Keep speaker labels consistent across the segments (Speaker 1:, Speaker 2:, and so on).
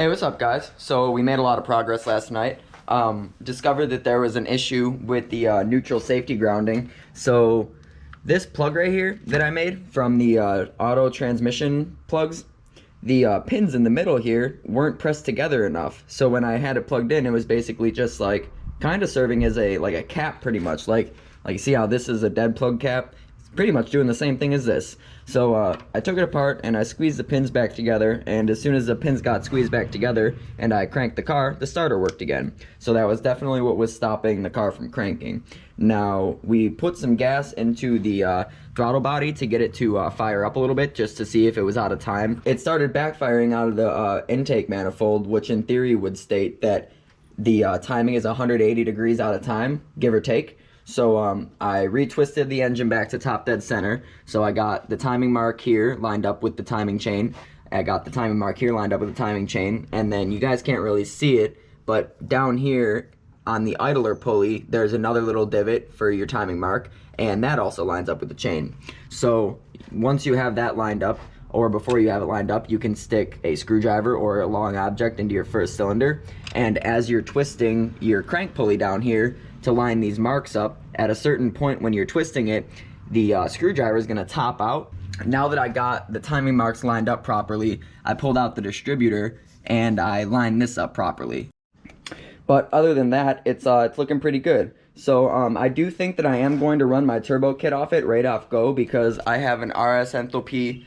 Speaker 1: Hey, what's up, guys? So we made a lot of progress last night. Discovered that there was an issue with the neutral safety grounding. So this plug right here that I made from the auto transmission plugs, the pins in the middle here weren't pressed together enough. So when I had it plugged in, it was basically just like kind of serving as a cap, pretty much. Like you see how this is a dead plug cap? It's pretty much doing the same thing as this. So I took it apart and I squeezed the pins back together, and as soon as the pins got squeezed back together and I cranked the car, the starter worked again. So that was definitely what was stopping the car from cranking. Now we put some gas into the throttle body to get it to fire up a little bit, just to see if it was out of time. It started backfiring out of the intake manifold, which in theory would state that the timing is 180 degrees out of time, give or take. So I retwisted the engine back to top dead center. So I got the timing mark here lined up with the timing chain. I got the timing mark here lined up with the timing chain. And then you guys can't really see it, but down here on the idler pulley, there's another little divot for your timing mark. And that also lines up with the chain. So once you have that lined up, or before you have it lined up, you can stick a screwdriver or a long object into your first cylinder. And as you're twisting your crank pulley down here to line these marks up, at a certain point when you're twisting it, the screwdriver is gonna top out. Now that I got the timing marks lined up properly, I pulled out the distributor and I lined this up properly. But other than that, it's looking pretty good. So I do think that I am going to run my turbo kit off it right off go, because I have an RS Enthalpy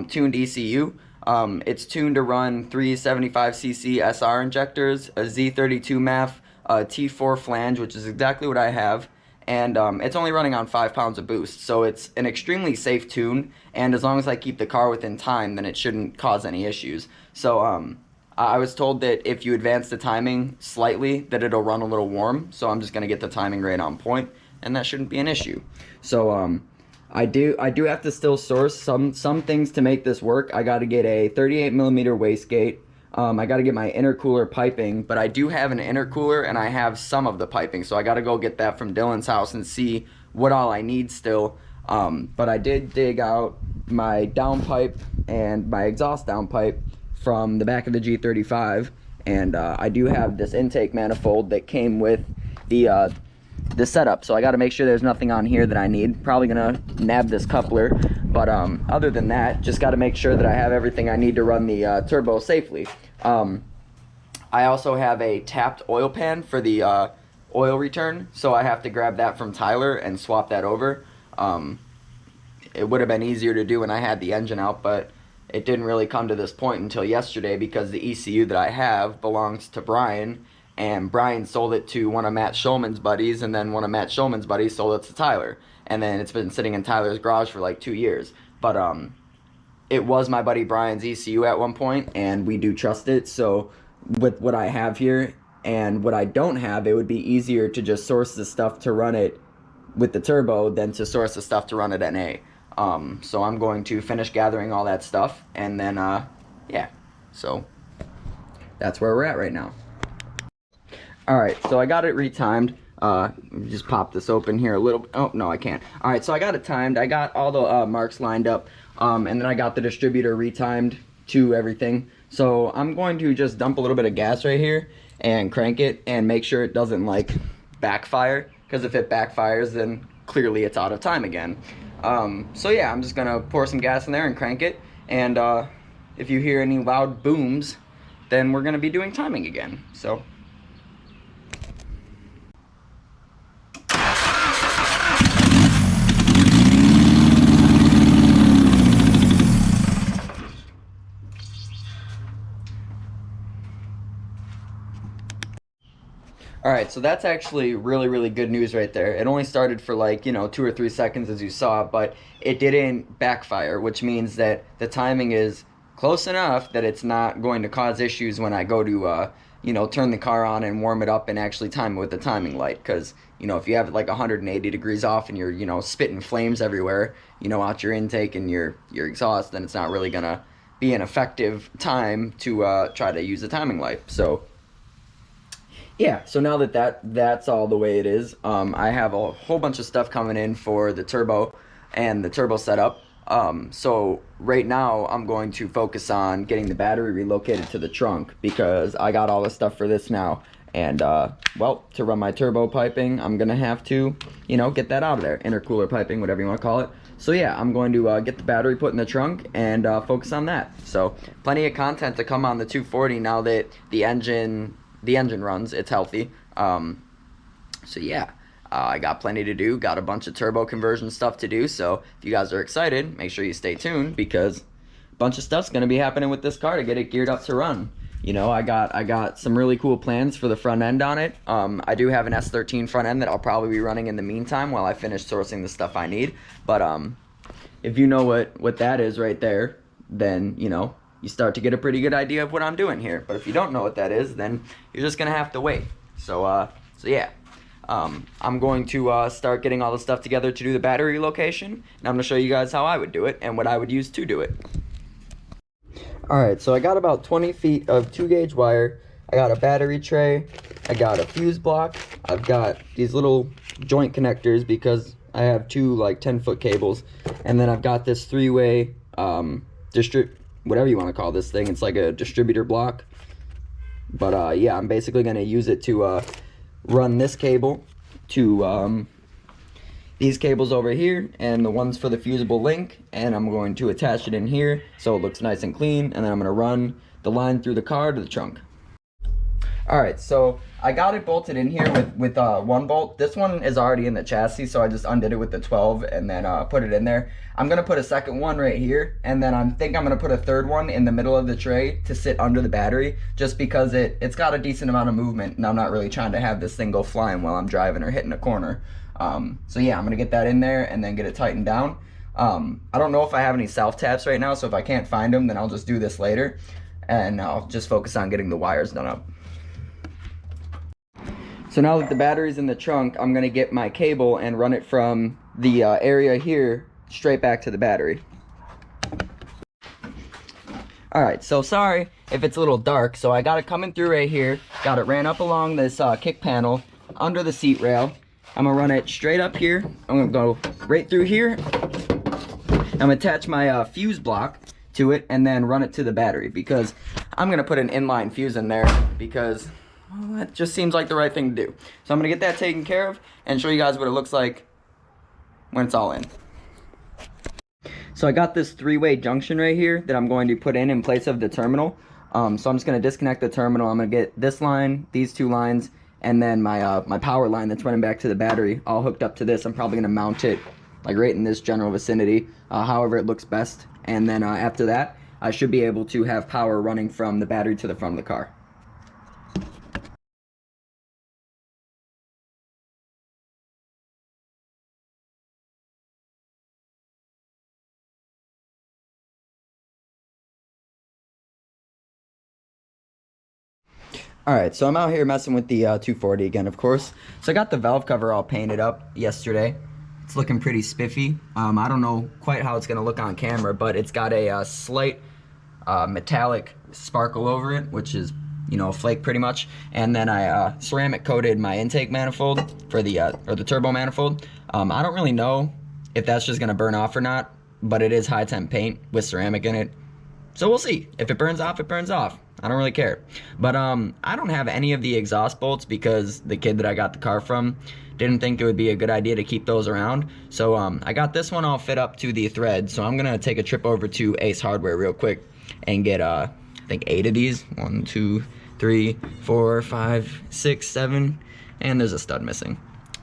Speaker 1: tuned ECU. It's tuned to run 375cc SR injectors, a Z32 MAF, a T4 flange, which is exactly what I have, and it's only running on 5 pounds of boost, so it's an extremely safe tune, and as long as I keep the car within time, then it shouldn't cause any issues. So I was told that if you advance the timing slightly, that it'll run a little warm, so I'm just going to get the timing right on point, and that shouldn't be an issue. So I do have to still source some things to make this work. I got to get a 38mm wastegate. I got to get my intercooler piping, but I do have an intercooler and I have some of the piping, so I got to go get that from Dylan's house and see what all I need still. But I did dig out my downpipe and my exhaust downpipe from the back of the G35, and I do have this intake manifold that came with the setup, so I got to make sure there's nothing on here that I need. Probably gonna nab this coupler, but other than that, just got to make sure that I have everything I need to run the turbo safely. I also have a tapped oil pan for the oil return, so I have to grab that from Tyler and swap that over. It would have been easier to do when I had the engine out, but it didn't really come to this point until yesterday, because the ECU that I have belongs to Brian, and Brian sold it to one of Matt Schulman's buddies, and then one of Matt Schulman's buddies sold it to Tyler, and then it's been sitting in Tyler's garage for like 2 years. But it was my buddy Brian's ECU at one point, and we do trust it. So with what I have here and what I don't have, it would be easier to just source the stuff to run it with the turbo than to source the stuff to run it NA. So I'm going to finish gathering all that stuff, and then yeah, so that's where we're at right now. Alright, so I got it retimed. Just pop this open here a little. Oh, no, I can't. Alright, so I got it timed. I got all the marks lined up, and then I got the distributor retimed to everything. So I'm going to just dump a little bit of gas right here and crank it and make sure it doesn't, like, backfire, because if it backfires, then clearly it's out of time again. So yeah, I'm just going to pour some gas in there and crank it, and if you hear any loud booms, then we're going to be doing timing again. So alright, so that's actually really good news right there. It only started for like, 2 or 3 seconds as you saw, but it didn't backfire, which means that the timing is close enough that it's not going to cause issues when I go to, turn the car on and warm it up and actually time it with the timing light. Because, if you have it like 180 degrees off and you're, spitting flames everywhere, out your intake and your exhaust, then it's not really going to be an effective time to try to use the timing light. So yeah, so now that's all the way it is, I have a whole bunch of stuff coming in for the turbo and the turbo setup. So right now I'm going to focus on getting the battery relocated to the trunk because I got all the stuff for this now. And, well, to run my turbo piping, I'm going to have to, you know, get that out of there. Intercooler piping, whatever you want to call it. So yeah, I'm going to get the battery put in the trunk and focus on that. So plenty of content to come on the 240 now that the engine runs. It's healthy. So yeah, I got plenty to do. Got a bunch of turbo conversion stuff to do. So if you guys are excited, make sure you stay tuned because a bunch of stuff's going to be happening with this car to get it geared up to run. You know, I got some really cool plans for the front end on it. I do have an S13 front end that I'll probably be running in the meantime while I finish sourcing the stuff I need. But if you know what that is right there, then, you know, you start to get a pretty good idea of what I'm doing here. But if you don't know what that is, then you're just going to have to wait. So yeah. I'm going to start getting all the stuff together to do the battery relocation. And I'm going to show you guys how I would do it and what I would use to do it. Alright, so I got about 20 feet of 2-gauge wire. I got a battery tray. I got a fuse block. I've got these little joint connectors because I have two like 10-foot cables. And then I've got this 3-way whatever you want to call this thing. It's like a distributor block. But yeah, I'm basically going to use it to run this cable to these cables over here and the ones for the fusible link, and I'm going to attach it in here so it looks nice and clean, and then I'm going to run the line through the car to the trunk. Alright, so I got it bolted in here with one bolt. This one is already in the chassis, so I just undid it with the 12 and then put it in there. I'm going to put a second one right here, and then I think I'm going to put a third one in the middle of the tray to sit under the battery, just because it's got a decent amount of movement, and I'm not really trying to have this thing go flying while I'm driving or hitting a corner. So yeah, I'm going to get that in there and then get it tightened down. I don't know if I have any self-taps right now, so if I can't find them, then I'll just do this later, and I'll just focus on getting the wires done up. So now that the battery's in the trunk, I'm going to get my cable and run it from the area here straight back to the battery. Alright, so sorry if it's a little dark. So I got it coming through right here. Got it ran up along this kick panel under the seat rail. I'm going to run it straight up here. I'm going to go right through here. I'm going to attach my fuse block to it and then run it to the battery because I'm going to put an inline fuse in there because, well, that just seems like the right thing to do. So I'm going to get that taken care of and show you guys what it looks like when it's all in. So I got this 3-way junction right here that I'm going to put in place of the terminal. So I'm just going to disconnect the terminal. I'm going to get this line, these two lines, and then my my power line that's running back to the battery all hooked up to this. I'm probably going to mount it like right in this general vicinity, however it looks best. And then after that, I should be able to have power running from the battery to the front of the car. Alright, so I'm out here messing with the 240 again, of course. So I got the valve cover all painted up yesterday. It's looking pretty spiffy. I don't know quite how it's going to look on camera, but it's got a slight metallic sparkle over it, which is, you know, a flake pretty much. And then I ceramic coated my intake manifold for the or the turbo manifold. I don't really know if that's just going to burn off or not, but it is high temp paint with ceramic in it. So we'll see. If it burns off, it burns off. I don't really care. But I don't have any of the exhaust bolts because the kid that I got the car from didn't think it would be a good idea to keep those around. So I got this one all fit up to the thread. So I'm going to take a trip over to Ace Hardware real quick and get, I think 8 of these. 1, 2, 3, 4, 5, 6, 7. And there's a stud missing.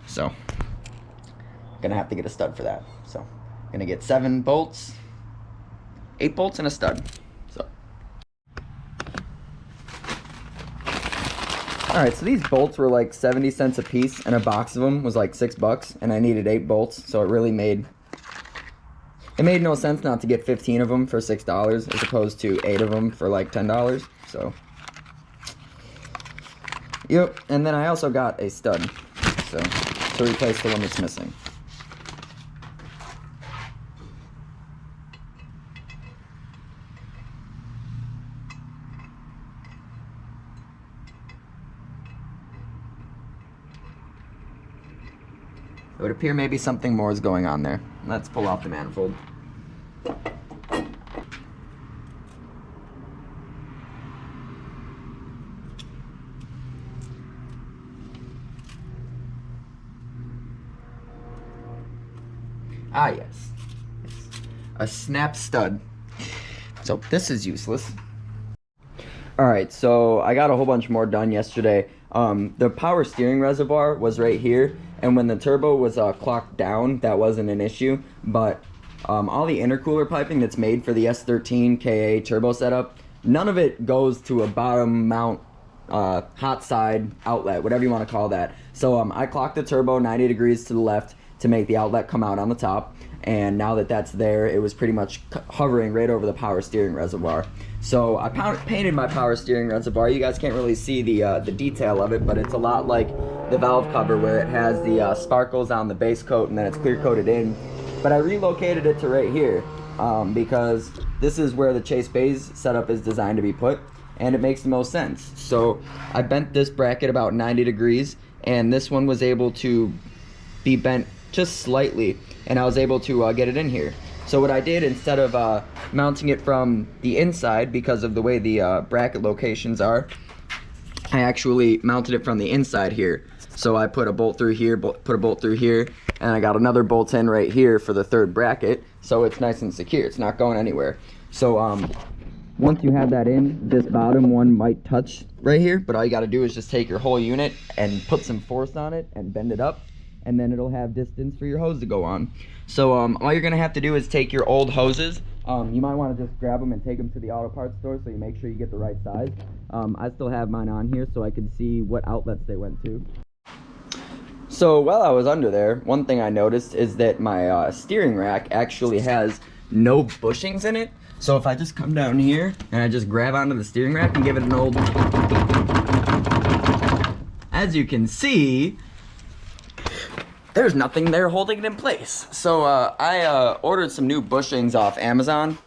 Speaker 1: So I'm going to have to get a stud for that. So I'm going to get 7 bolts, 8 bolts, and a stud. Alright, so these bolts were like 70 cents a piece, and a box of them was like $6, and I needed 8 bolts, so it really made no sense not to get 15 of them for $6 as opposed to 8 of them for like $10. So, yep. And then I also got a stud, so to replace the one that's missing. It would appear maybe something more is going on there. Let's pull off the manifold. Ah, yes. A snap stud. So this is useless. Alright, so I got a whole bunch more done yesterday. The power steering reservoir was right here, and when the turbo was clocked down, that wasn't an issue, but all the intercooler piping that's made for the S13 KA turbo setup, none of it goes to a bottom mount hot side outlet, whatever you want to call that. So I clocked the turbo 90 degrees to the left to make the outlet come out on the top, and now that that's there, it was pretty much hovering right over the power steering reservoir. So I painted my power steering reservoir. You guys can't really see the detail of it, but it's a lot like the valve cover where it has the sparkles on the base coat and then it's clear coated in. But I relocated it to right here because this is where the chase bays setup is designed to be put, and it makes the most sense. So I bent this bracket about 90 degrees, and this one was able to be bent just slightly, and I was able to get it in here. So what I did, instead of mounting it from the inside because of the way the bracket locations are, I actually mounted it from the inside here. So I put a bolt through here, put a bolt through here, and I got another bolt in right here for the third bracket, so it's nice and secure. It's not going anywhere. So once you have that in, this bottom one might touch right here, but all you got to do is just take your whole unit and put some force on it and bend it up, and then it'll have distance for your hose to go on. So all you're gonna have to do is take your old hoses. You might want to just grab them and take them to the auto parts store so you make sure you get the right size. I still have mine on here so I can see what outlets they went to. So while I was under there, one thing I noticed is that my steering rack actually has no bushings in it. So if I just come down here and I just grab onto the steering rack and give it an old... As you can see, there's nothing there holding it in place. So I ordered some new bushings off Amazon.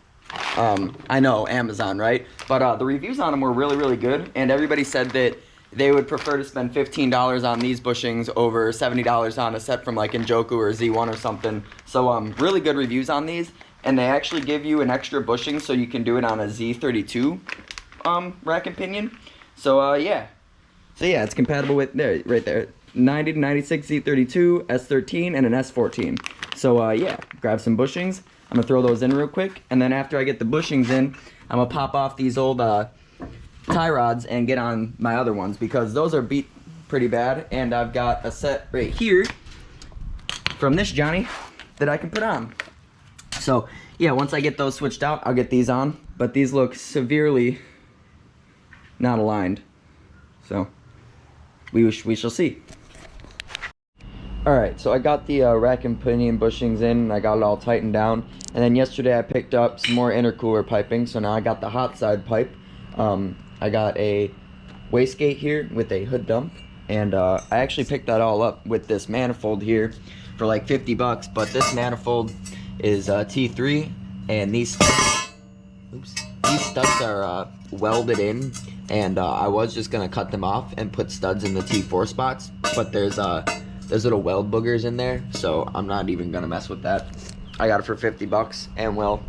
Speaker 1: I know, Amazon, right? But the reviews on them were really, really good, and everybody said that they would prefer to spend $15 on these bushings over $70 on a set from like Enjoku or Z1 or something. So really good reviews on these, and they actually give you an extra bushing so you can do it on a Z32 rack and pinion. So yeah. So yeah, it's compatible with, there, right there. 90 to 96 Z32, S13, and an S14. So yeah, grab some bushings. I'm gonna throw those in real quick, and then after I get the bushings in, I'm gonna pop off these old tie rods and get on my other ones because those are beat pretty bad, and I've got a set right here from this Johnny that I can put on. So yeah, once I get those switched out, I'll get these on, but these look severely not aligned. So we shall see. Alright, so I got the rack and pinion bushings in, and I got it all tightened down. And then yesterday I picked up some more intercooler piping, so now I got the hot side pipe. I got a wastegate here with a hood dump, and I actually picked that all up with this manifold here for like 50 bucks, but this manifold is T3, and these studs are welded in, and I was just gonna cut them off and put studs in the T4 spots, but there's little weld boogers in there, so I'm not even gonna mess with that. I got it for 50 bucks, and well,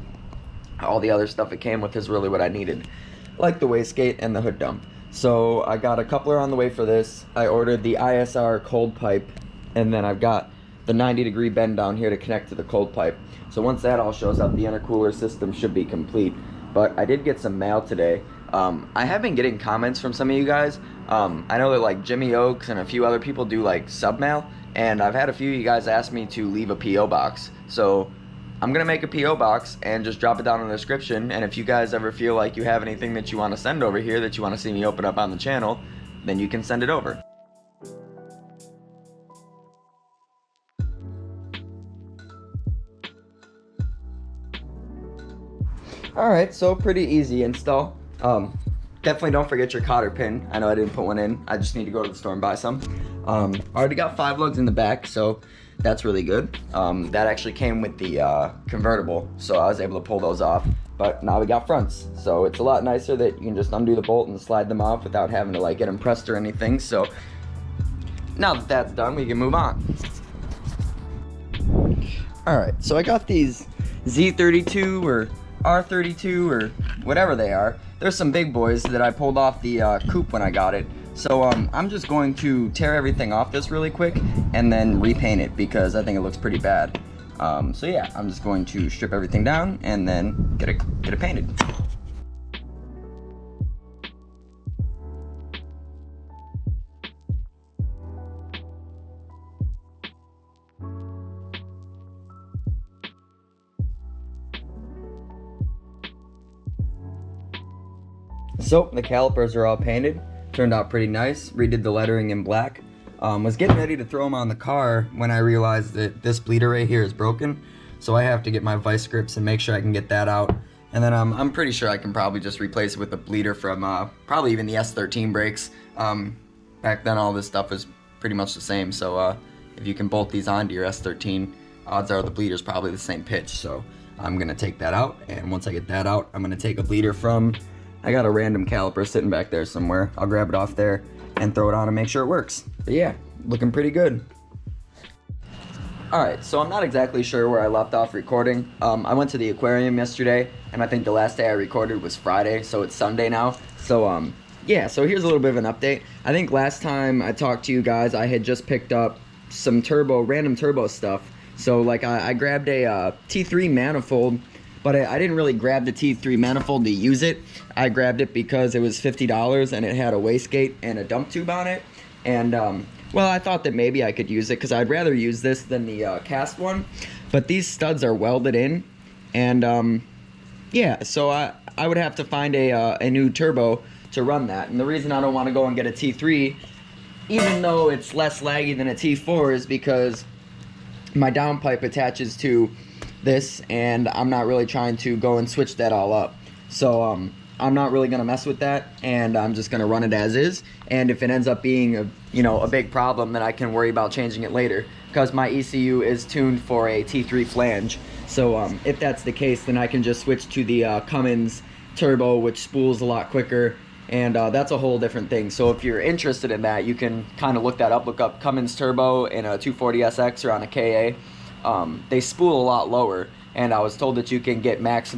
Speaker 1: all the other stuff it came with is really what I needed, like the wastegate and the hood dump. So I got a coupler on the way for this. I ordered the ISR cold pipe, and then I've got the 90-degree bend down here to connect to the cold pipe. So once that all shows up, the intercooler system should be complete. But I did get some mail today. I have been getting comments from some of you guys. I know that like Jimmy Oaks and a few other people do like sub mail, and I've had a few of you guys ask me to leave a PO box. So I'm gonna make a PO box and just drop it down in the description, and if you guys ever feel like you have anything that you want to send over here that you want to see me open up on the channel, then you can send it over. Alright, so pretty easy install. Definitely don't forget your cotter pin. I know I didn't put one in. I just need to go to the store and buy some. Already got 5 lugs in the back, so that's really good. That actually came with the convertible, so I was able to pull those off. But now we got fronts, so it's a lot nicer that you can just undo the bolt and slide them off without having to like get them pressed or anything. So now that that's done, we can move on. Alright, so I got these Z32 or R32 or whatever they are. There's some big boys that I pulled off the coupe when I got it. So I'm just going to tear everything off this really quick and then repaint it because I think it looks pretty bad. So yeah, I'm just going to strip everything down and then get it painted. So the calipers are all painted, turned out pretty nice. Redid the lettering in black. Was getting ready to throw them on the car when I realized that this bleeder right here is broken. So I have to get my vice grips and make sure I can get that out. And then I'm pretty sure I can probably just replace it with a bleeder from probably even the S13 brakes. Back then all this stuff was pretty much the same. So if you can bolt these onto your S13, odds are the bleeder's probably the same pitch. So I'm gonna take that out, and once I get that out, I'm gonna take a bleeder from, I got a random caliper sitting back there somewhere. I'll grab it off there and throw it on and make sure it works. But yeah, looking pretty good. Alright, so I'm not exactly sure where I left off recording. I went to the aquarium yesterday, and I think the last day I recorded was Friday, so it's Sunday now. So yeah, so here's a little bit of an update. I think last time I talked to you guys, I had just picked up some random turbo stuff. So like I grabbed a T3 manifold, but I didn't really grab the T3 manifold to use it. I grabbed it because it was $50 and it had a wastegate and a dump tube on it. And well, I thought that maybe I could use it because I'd rather use this than the cast one. But these studs are welded in, and yeah, so I would have to find a new turbo to run that. And the reason I don't want to go and get a T3, even though it's less laggy than a T4, is because my downpipe attaches to this, and I'm not really trying to go and switch that all up. So I'm not really gonna mess with that, and I'm just gonna run it as is. And if it ends up being a big problem, then I can worry about changing it later, because my ECU is tuned for a T3 flange. So if that's the case, then I can just switch to the Cummins turbo, which spools a lot quicker, and that's a whole different thing. So if you're interested in that, you can kind of look that up. Look up Cummins turbo in a 240SX or on a KA. They spool a lot lower, and I was told that you can get max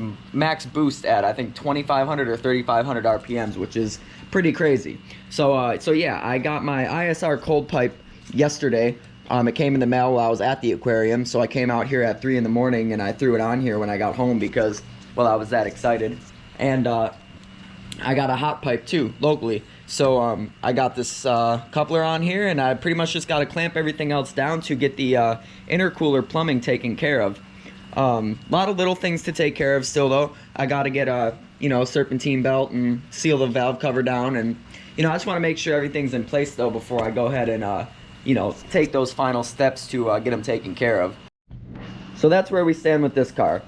Speaker 1: boost at, I think, 2,500 or 3,500 RPMs, which is pretty crazy. So yeah, I got my ISR cold pipe yesterday. It came in the mail while I was at the aquarium, so I came out here at 3 in the morning and I threw it on here when I got home because, well, I was that excited. And I got a hot pipe too, locally. So I got this coupler on here, and I pretty much just got to clamp everything else down to get the intercooler plumbing taken care of. A lot of little things to take care of still though. I got to get a serpentine belt and seal the valve cover down, and I just want to make sure everything's in place though before I go ahead and take those final steps to get them taken care of. So that's where we stand with this car.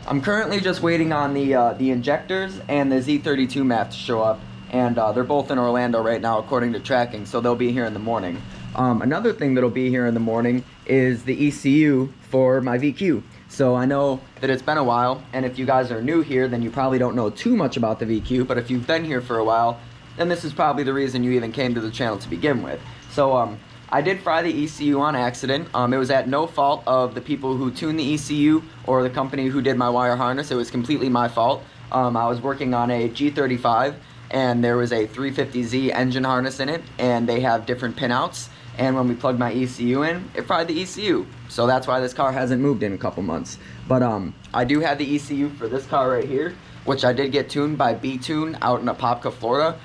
Speaker 1: I'm currently just waiting on the injectors and the Z32 mat to show up, and they're both in Orlando right now according to tracking, so they'll be here in the morning. Another thing that'll be here in the morning is the ECU for my VQ. So I know that it's been a while, and if you guys are new here, then you probably don't know too much about the VQ, but if you've been here for a while, then this is probably the reason you even came to the channel to begin with. So I did fry the ECU on accident. It was at no fault of the people who tuned the ECU or the company who did my wire harness. It was completely my fault. I was working on a G35, and there was a 350Z engine harness in it, and they have different pinouts. And when we plugged my ECU in, it fried the ECU. So that's why this car hasn't moved in a couple months. But I do have the ECU for this car right here, which I did get tuned by B-Tune out in Apopka, Florida.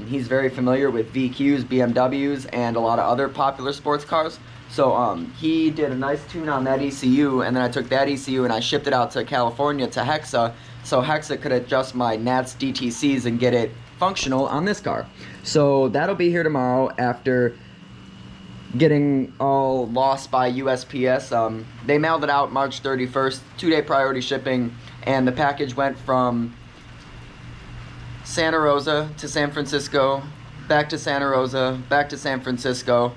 Speaker 1: He's very familiar with VQs, BMWs, and a lot of other popular sports cars. So he did a nice tune on that ECU, and then I took that ECU and I shipped it out to California to Hexa, so Hexa could adjust my NATS DTCs and get it functional on this car. So that'll be here tomorrow after getting all lost by USPS. They mailed it out March 31st, 2-day priority shipping, and the package went from Santa Rosa to San Francisco, back to Santa Rosa, back to San Francisco,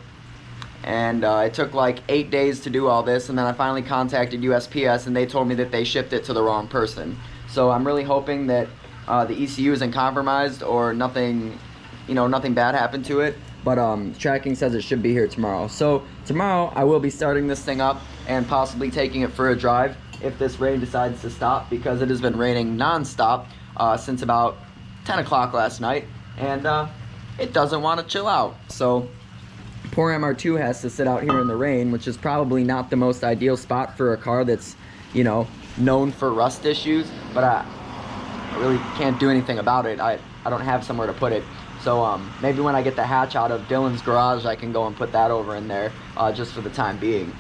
Speaker 1: and it took like 8 days to do all this, and then I finally contacted USPS and they told me that they shipped it to the wrong person. So I'm really hoping that the ECU isn't compromised or nothing, nothing bad happened to it. But tracking says it should be here tomorrow. So tomorrow I will be starting this thing up and possibly taking it for a drive if this rain decides to stop, because it has been raining non-stop since about 10 o'clock last night, and it doesn't want to chill out. So poor MR2 has to sit out here in the rain, which is probably not the most ideal spot for a car that's, you know, known for rust issues, but I really can't do anything about it. I don't have somewhere to put it. So maybe when I get the hatch out of Dylan's garage, I can go and put that over in there just for the time being.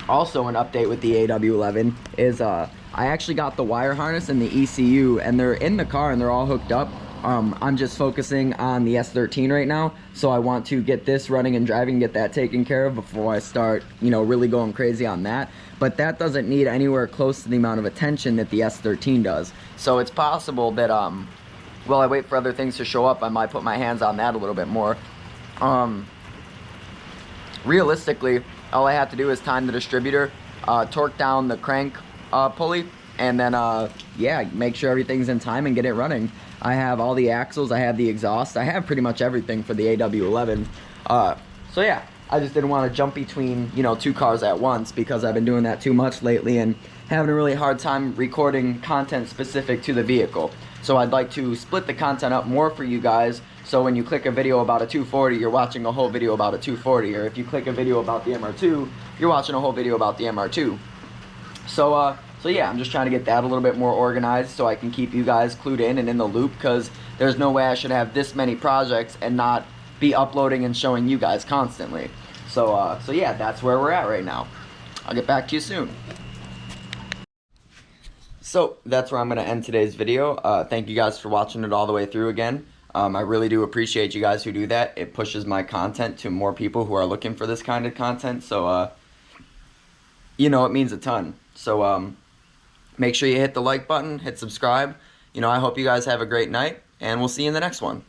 Speaker 1: Also, an update with the AW11 is I actually got the wire harness and the ECU, and they're in the car and they're all hooked up. I'm just focusing on the S13 right now, so I want to get this running and driving, get that taken care of before I start, you know, really going crazy on that. But that doesn't need anywhere close to the amount of attention that the S13 does. So it's possible that while I wait for other things to show up, I might put my hands on that a little bit more. Realistically, all I have to do is time the distributor, torque down the crank pulley, and then yeah, make sure everything's in time and get it running. I have all the axles, I have the exhaust, I have pretty much everything for the AW11. So yeah, I just didn't want to jump between, you know, two cars at once, because I've been doing that too much lately and having a really hard time recording content specific to the vehicle. So I'd like to split the content up more for you guys, so when you click a video about a 240, you're watching a whole video about a 240, or if you click a video about the MR2, you're watching a whole video about the MR2. So yeah, I'm just trying to get that a little bit more organized so I can keep you guys clued in and in the loop, because there's no way I should have this many projects and not be uploading and showing you guys constantly. So yeah, that's where we're at right now. I'll get back to you soon. So that's where I'm going to end today's video. Thank you guys for watching it all the way through again. I really do appreciate you guys who do that. It pushes my content to more people who are looking for this kind of content. So, you know, it means a ton. So, make sure you hit the like button, hit subscribe. You know, I hope you guys have a great night, and we'll see you in the next one.